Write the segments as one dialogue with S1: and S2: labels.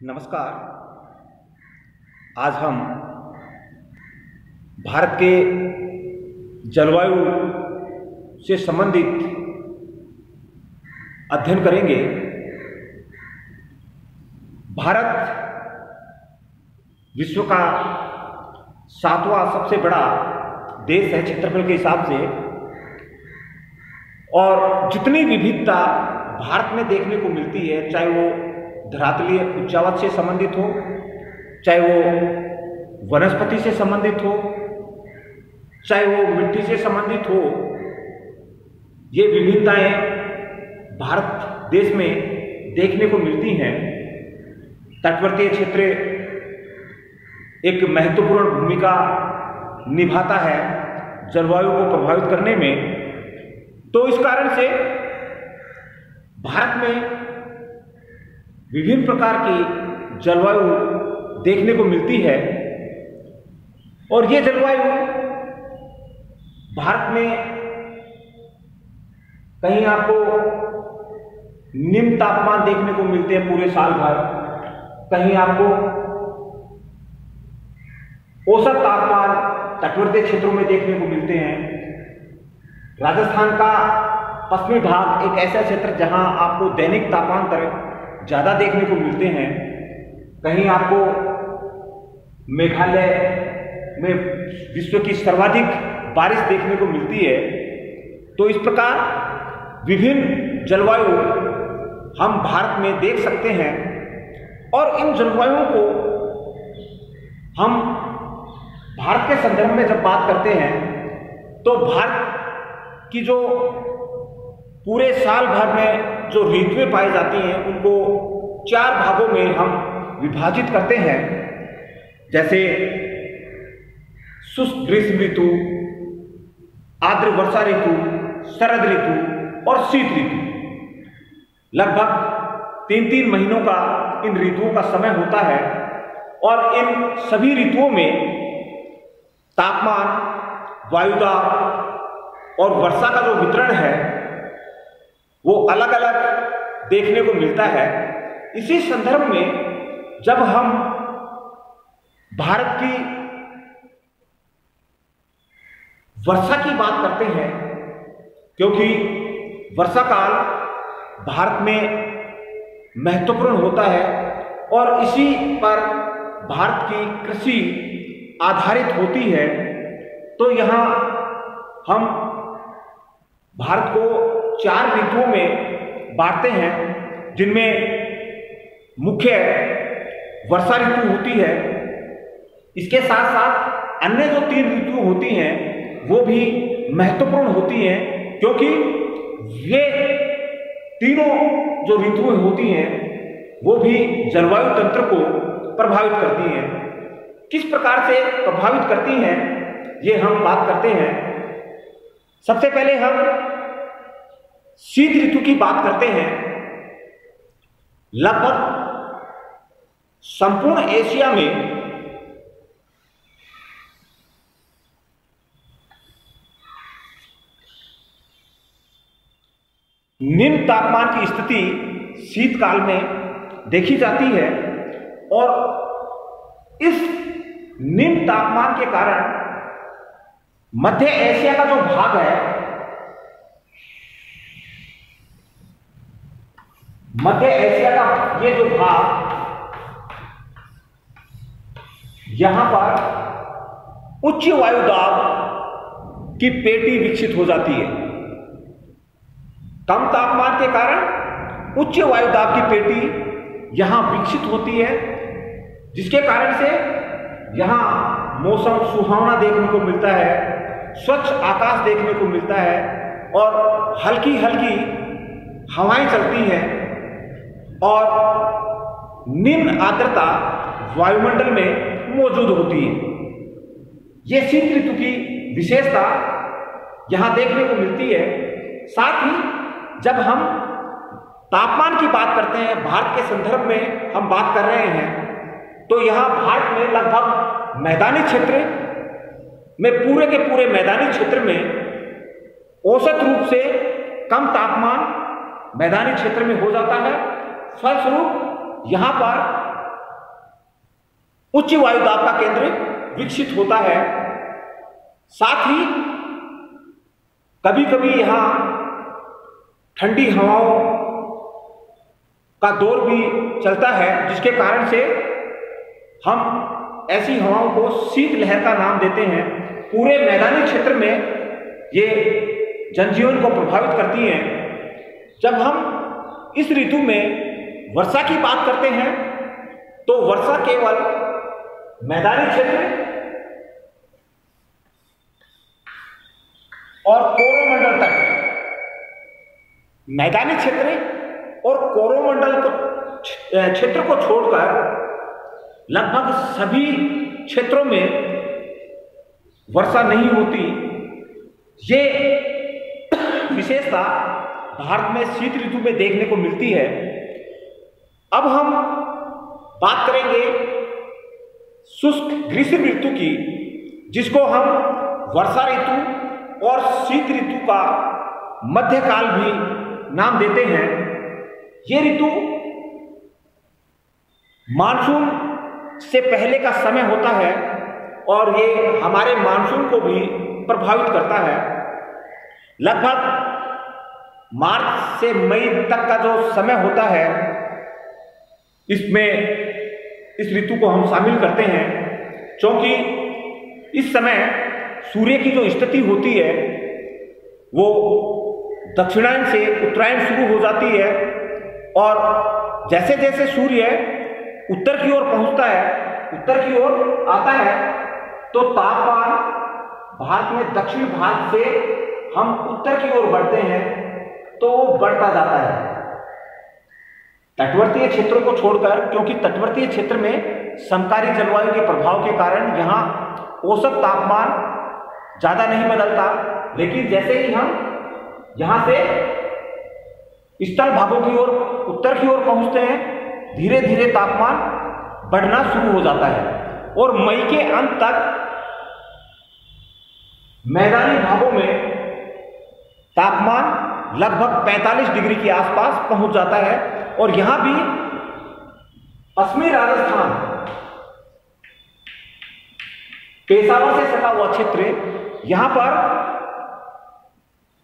S1: नमस्कार। आज हम भारत के जलवायु से संबंधित अध्ययन करेंगे। भारत विश्व का 7वां सबसे बड़ा देश है क्षेत्रफल के हिसाब से, और जितनी विविधता भारत में देखने को मिलती है, चाहे वो धरातलीय उच्चावच से संबंधित हो, चाहे वो वनस्पति से संबंधित हो, चाहे वो मिट्टी से संबंधित हो, ये विभिन्नताएं भारत देश में देखने को मिलती हैं। तटवर्तीय क्षेत्र एक महत्वपूर्ण भूमिका निभाता है जलवायु को प्रभावित करने में। तो इस कारण से भारत में विभिन्न प्रकार की जलवायु देखने को मिलती है, और ये जलवायु भारत में कहीं आपको निम्न तापमान देखने को मिलते हैं पूरे साल भर, कहीं आपको औसत तापमान तटवर्तीय क्षेत्रों में देखने को मिलते हैं। राजस्थान का पश्चिमी भाग एक ऐसा क्षेत्र जहां आपको दैनिक तापांतर ज़्यादा देखने को मिलते हैं। कहीं आपको मेघालय में विश्व की सर्वाधिक बारिश देखने को मिलती है। तो इस प्रकार विभिन्न जलवायु हम भारत में देख सकते हैं, और इन जलवायुओं को हम भारत के संदर्भ में जब बात करते हैं तो भारत की जो पूरे साल भर में जो ऋतुएं पाई जाती हैं उनको 4 भागों में हम विभाजित करते हैं, जैसे शुष्क ग्रीष्म ऋतु, आर्द्र वर्षा ऋतु, शरद ऋतु और शीत ऋतु। लगभग 3-3 महीनों का इन ऋतुओं का समय होता है, और इन सभी ऋतुओं में तापमान, वायुदाब और वर्षा का जो वितरण है वो अलग अलग देखने को मिलता है। इसी संदर्भ में जब हम भारत की वर्षा की बात करते हैं, क्योंकि वर्षा काल भारत में महत्वपूर्ण होता है और इसी पर भारत की कृषि आधारित होती है, तो यहाँ हम भारत को 4 ऋतुओं में बांटते हैं, जिनमें मुख्य वर्षा ऋतु होती है। इसके साथ साथ अन्य जो 3 ऋतु होती हैं वो भी महत्वपूर्ण होती हैं, क्योंकि ये तीनों जो ऋतुएं होती हैं वो भी जलवायु तंत्र को प्रभावित करती हैं। किस प्रकार से प्रभावित करती हैं ये हम बात करते हैं। सबसे पहले हम शीत ऋतु की बात करते हैं। लगभग संपूर्ण एशिया में निम्न तापमान की स्थिति शीतकाल में देखी जाती है, और इस निम्न तापमान के कारण मध्य एशिया का जो भाग है, मध्य एशिया का ये जो भाग, यहां पर उच्च वायुदाब की पेटी विकसित हो जाती है। कम तापमान के कारण उच्च वायुदाब की पेटी यहां विकसित होती है, जिसके कारण से यहां मौसम सुहावना देखने को मिलता है, स्वच्छ आकाश देखने को मिलता है, और हल्की हल्की हवाएं चलती हैं, और निम्न आर्द्रता वायुमंडल में मौजूद होती है। यह शीत ऋतु की विशेषता यहां देखने को मिलती है। साथ ही जब हम तापमान की बात करते हैं, भारत के संदर्भ में हम बात कर रहे हैं, तो यहां भारत में लगभग मैदानी क्षेत्र में, पूरे के पूरे मैदानी क्षेत्र में औसत रूप से कम तापमान मैदानी क्षेत्र में हो जाता है। फलस्वरूप यहाँ पर उच्च वायुदाब का केंद्र विकसित होता है। साथ ही कभी कभी यहां ठंडी हवाओं का दौर भी चलता है, जिसके कारण से हम ऐसी हवाओं को शीत लहर का नाम देते हैं। पूरे मैदानी क्षेत्र में ये जनजीवन को प्रभावित करती हैं। जब हम इस ऋतु में वर्षा की बात करते हैं तो वर्षा केवल मैदानी क्षेत्र और कोरोमंडल तक, मैदानी क्षेत्र और कोरोमंडल क्षेत्र को छोड़कर लगभग सभी क्षेत्रों में वर्षा नहीं होती। ये विशेषता भारत में शीत ऋतु में देखने को मिलती है। अब हम बात करेंगे शुष्क ग्रीष्म ऋतु की, जिसको हम वर्षा ऋतु और शीत ऋतु का मध्यकाल भी नाम देते हैं। ये ऋतु मानसून से पहले का समय होता है और ये हमारे मानसून को भी प्रभावित करता है। लगभग मार्च से मई तक का जो समय होता है, इसमें इस ऋतु को हम शामिल करते हैं, क्योंकि इस समय सूर्य की जो स्थिति होती है वो दक्षिणायन से उत्तरायण शुरू हो जाती है और जैसे जैसे सूर्य उत्तर की ओर पहुंचता है, उत्तर की ओर आता है, तो तापमान भारत में दक्षिण भाग से हम उत्तर की ओर बढ़ते हैं तो वो बढ़ता जाता है तटवर्तीय क्षेत्रों को छोड़कर, क्योंकि तटवर्तीय क्षेत्र में समकालीन जलवायु के प्रभाव के कारण यहाँ औसत तापमान ज़्यादा नहीं बदलता। लेकिन जैसे ही हम यहाँ से स्थल भागों की ओर उत्तर की ओर पहुँचते हैं, धीरे धीरे तापमान बढ़ना शुरू हो जाता है और मई के अंत तक मैदानी भागों में तापमान लगभग 45 डिग्री के आसपास पहुंच जाता है। और यहां भी पश्चिमी राजस्थान, पेशावर से सटा हुआ क्षेत्र, यहां पर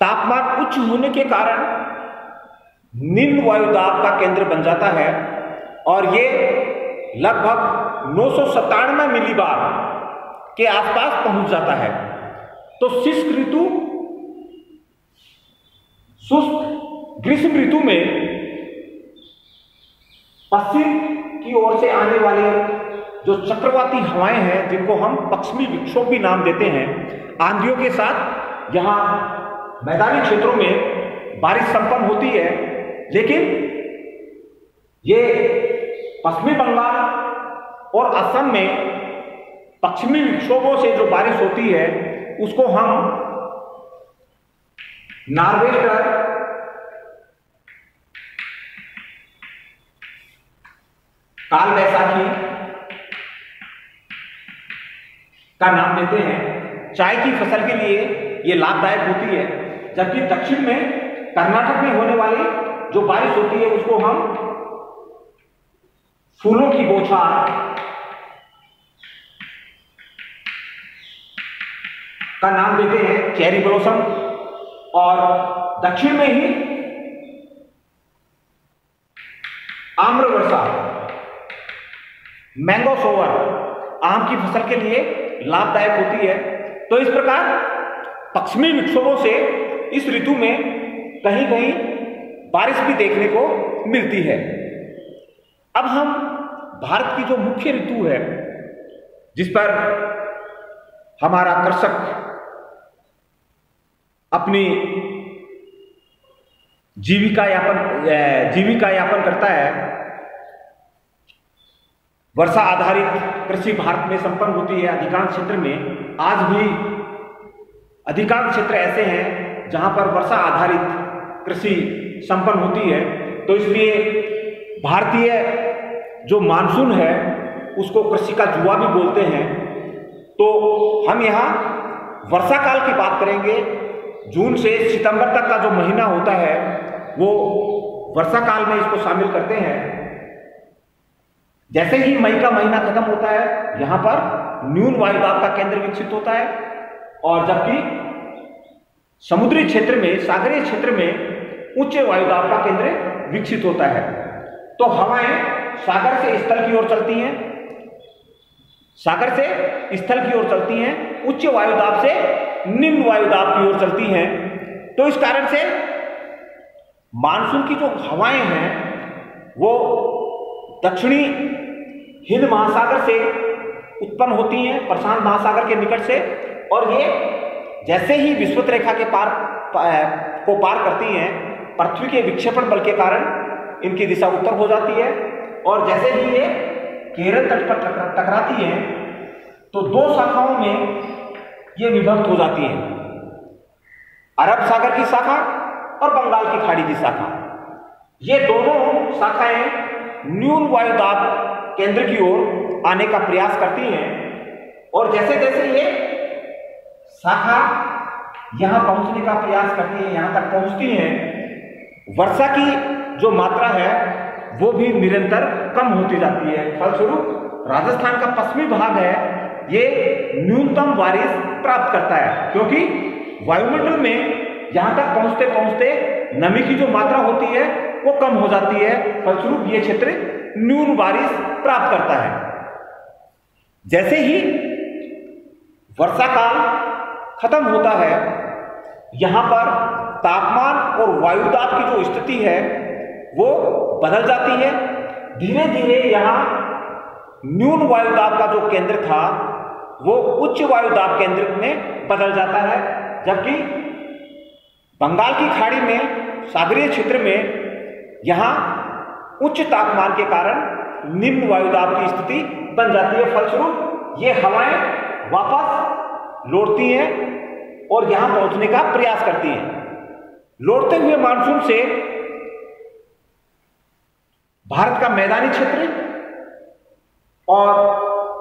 S1: तापमान उच्च होने के कारण निम्न वायुदाब का केंद्र बन जाता है और ये लगभग 997 मिलीबार के आसपास पहुंच जाता है। तो शुष्क ऋतु, शुष्क ग्रीष्म ऋतु में पश्चिम की ओर से आने वाले जो चक्रवाती हवाएं हैं, जिनको हम पश्चिमी विक्षोभ भी नाम देते हैं, आंधियों के साथ यहाँ मैदानी क्षेत्रों में बारिश संपन्न होती है। लेकिन ये पश्चिमी बंगाल और असम में पश्चिमी विक्षोभों से जो बारिश होती है उसको हम नॉर्वेस्टर, काल वैसाखी का नाम देते हैं। चाय की फसल के लिए ये लाभदायक होती है, जबकि दक्षिण में कर्नाटक में होने वाली जो बारिश होती है उसको हम फूलों की बौछार का नाम देते हैं, चेरी ब्लॉसम। और दक्षिण में ही आम्र वर्षा, मैंगो सोवर, आम की फसल के लिए लाभदायक होती है। तो इस प्रकार पश्चिमी विक्षोभों से इस ऋतु में कहीं कहीं बारिश भी देखने को मिलती है। अब हम भारत की जो मुख्य ऋतु है, जिस पर हमारा कृषक अपनी जीविका यापन करता है, वर्षा आधारित कृषि भारत में संपन्न होती है अधिकांश क्षेत्र में। आज भी अधिकांश क्षेत्र ऐसे हैं जहां पर वर्षा आधारित कृषि संपन्न होती है। तो इसलिए भारतीय जो मानसून है उसको कृषि का जुआ भी बोलते हैं। तो हम यहाँ वर्षा काल की बात करेंगे। जून से सितंबर तक का जो महीना होता है वो वर्षा काल में इसको शामिल करते हैं। जैसे ही मई का महीना खत्म होता है, यहां पर न्यून वायुदाब का केंद्र विकसित होता है, और जबकि समुद्री क्षेत्र में, सागरीय क्षेत्र में उच्च वायुदाब का केंद्र विकसित होता है। तो हवाएं सागर से स्थल की ओर चलती हैं, सागर से स्थल की ओर चलती हैं, उच्च वायुदाब से निम्न वायुदाब की ओर चलती हैं। तो इस कारण से मानसून की जो हवाएं हैं वो दक्षिणी हिंद महासागर से उत्पन्न होती हैं, प्रशांत महासागर के निकट से, और ये जैसे ही विषुवत रेखा के पार करती हैं, पृथ्वी के विक्षेपण बल के कारण इनकी दिशा उत्तर हो जाती है, और जैसे ही ये केरल तट पर टकराती हैं तो दो शाखाओं में ये विभक्त हो जाती हैं, अरब सागर की शाखा और बंगाल की खाड़ी की शाखा। ये दोनों शाखाएं न्यून वायुदाब केंद्र की ओर आने का प्रयास करती हैं, और जैसे जैसे ये शाखा यहां पहुंचने का प्रयास करती है, यहां तक पहुंचती हैं, वर्षा की जो मात्रा है वो भी निरंतर कम होती जाती है। फलस्वरूप राजस्थान का पश्चिमी भाग है ये न्यूनतम बारिश प्राप्त करता है, क्योंकि वायुमंडल में यहां तक पहुंचते पहुंचते नमी की जो मात्रा होती है वो कम हो जाती है। फलस्वरूप ये क्षेत्र न्यून बारिश प्राप्त करता है। जैसे ही वर्षा काल खत्म होता है, यहां पर तापमान और वायुदाब की जो स्थिति है वो बदल जाती है। धीरे धीरे यहां न्यून वायुदाब का जो केंद्र था वो उच्च वायुदाब केंद्र में बदल जाता है, जबकि बंगाल की खाड़ी में, सागरीय क्षेत्र में यहां उच्च तापमान के कारण निम्न वायुदाब की स्थिति बन जाती है। फलस्वरूप ये हवाएं वापस लौटती हैं और यहां पहुंचने का प्रयास करती हैं। लौटते हुए मानसून से भारत का मैदानी क्षेत्र और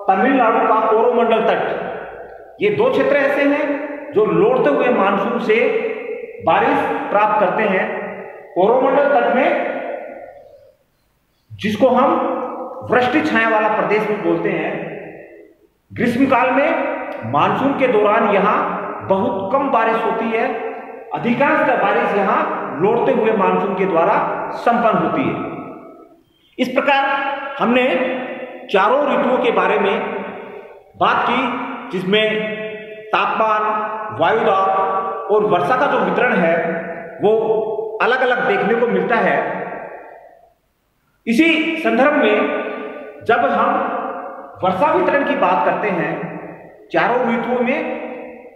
S1: तमिलनाडु का कोरोमंडल तट, ये दो क्षेत्र ऐसे हैं जो लौटते हुए मानसून से बारिश प्राप्त करते हैं। कोरोमंडल तट में, जिसको हम वृष्टि छाया वाला प्रदेश भी बोलते हैं, ग्रीष्मकाल में मानसून के दौरान यहां बहुत कम बारिश होती है। अधिकांश बारिश यहां लौटते हुए मानसून के द्वारा संपन्न होती है। इस प्रकार हमने चारों ऋतुओं के बारे में बात की, जिसमें तापमान, वायुदाब और वर्षा का जो वितरण है वो अलग अलग देखने को मिलता है। इसी संदर्भ में जब हम वर्षा वितरण की बात करते हैं, चारों ऋतुओं में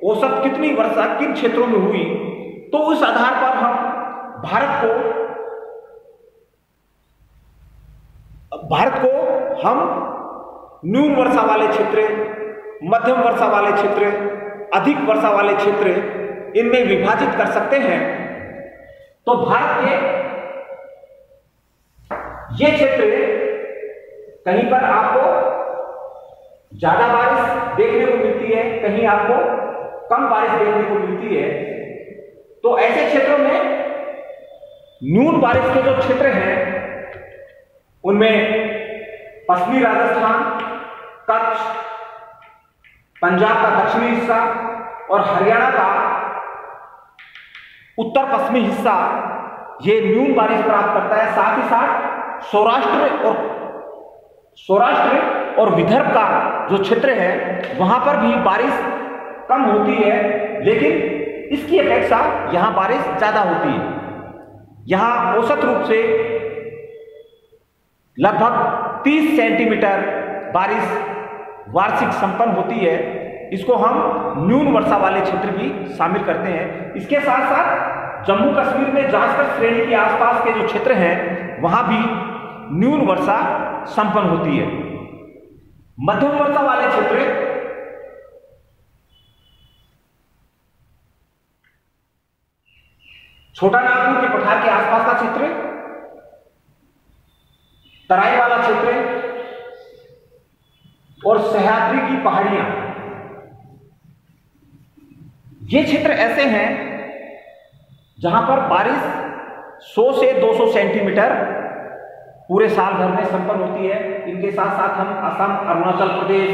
S1: औसत कितनी वर्षा किन क्षेत्रों में हुई, तो उस आधार पर हम भारत को हम न्यून वर्षा वाले क्षेत्र, मध्यम वर्षा वाले क्षेत्र, अधिक वर्षा वाले क्षेत्र, इनमें विभाजित कर सकते हैं। तो भारत के ये क्षेत्र, कहीं पर आपको ज्यादा बारिश देखने को मिलती है, कहीं आपको कम बारिश देखने को मिलती है। तो ऐसे क्षेत्रों में न्यून बारिश के जो क्षेत्र हैं उनमें पश्चिमी राजस्थान, कच्छ, पंजाब का दक्षिणी हिस्सा और हरियाणा का उत्तर पश्चिमी हिस्सा ये न्यून बारिश प्राप्त करता है। साथ ही साथ सौराष्ट्र और विदर्भ का जो क्षेत्र है वहां पर भी बारिश कम होती है, लेकिन इसकी अपेक्षा यहां बारिश ज्यादा होती है। यहां औसत रूप से लगभग 30 सेंटीमीटर बारिश वार्षिक संपन्न होती है। इसको हम न्यून वर्षा वाले क्षेत्र भी शामिल करते हैं। इसके साथ साथ जम्मू कश्मीर में जांजगढ़ श्रेणी के आसपास के जो क्षेत्र हैं वहां भी न्यून वर्षा संपन्न होती है। मध्यम वर्षा वाले क्षेत्र छोटा नागपुर के पठार के आसपास का क्षेत्र, तराई वाला क्षेत्र और सह्याद्री की पहाड़ियां, ये क्षेत्र ऐसे हैं जहां पर बारिश 100 से 200 सेंटीमीटर पूरे साल भर में संपन्न होती है। इनके साथ साथ हम असम, अरुणाचल प्रदेश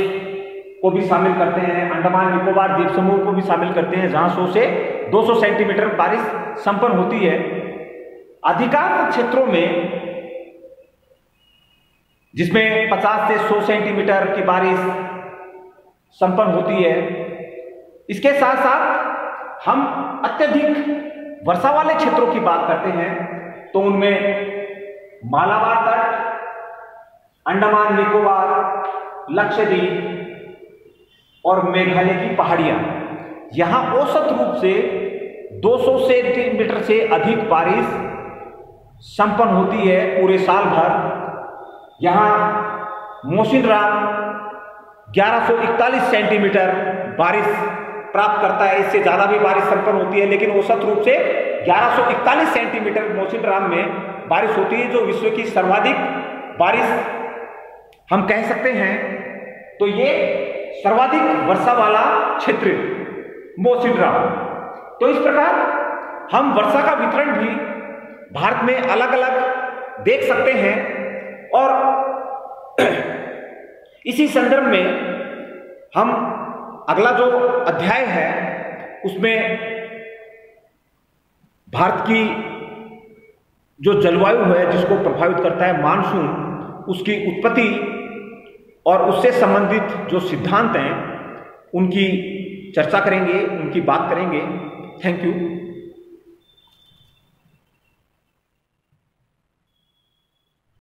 S1: को भी शामिल करते हैं, अंडमान निकोबार द्वीप समूह को भी शामिल करते हैं, जहां 100 से 200 सेंटीमीटर बारिश संपन्न होती है। अधिकांश क्षेत्रों में जिसमें 50 से 100 सेंटीमीटर की बारिश संपन्न होती है। इसके साथ साथ हम अत्यधिक वर्षा वाले क्षेत्रों की बात करते हैं तो उनमें मालाबार तट, अंडमान निकोबार, लक्षद्वीप और मेघालय की पहाड़ियां, यहां औसत रूप से 200 सेंटीमीटर से अधिक बारिश संपन्न होती है पूरे साल भर। यहां मौसिनराम 1141 सेंटीमीटर बारिश प्राप्त करता है, इससे ज्यादा भी बारिश संपन्न होती है, लेकिन औसत रूप से 1141 सेंटीमीटर मौसिनराम में बारिश होती है, जो विश्व की सर्वाधिक बारिश हम कह सकते हैं। तो ये सर्वाधिक वर्षा वाला क्षेत्र मौसिनराम। तो इस प्रकार हम वर्षा का वितरण भी भारत में अलग अलग देख सकते हैं। और इसी संदर्भ में हम अगला जो अध्याय है उसमें भारत की जो जलवायु है जिसको प्रभावित करता है मानसून, उसकी उत्पत्ति और उससे संबंधित जो सिद्धांत हैं उनकी चर्चा करेंगे, उनकी बात करेंगे। Thank you.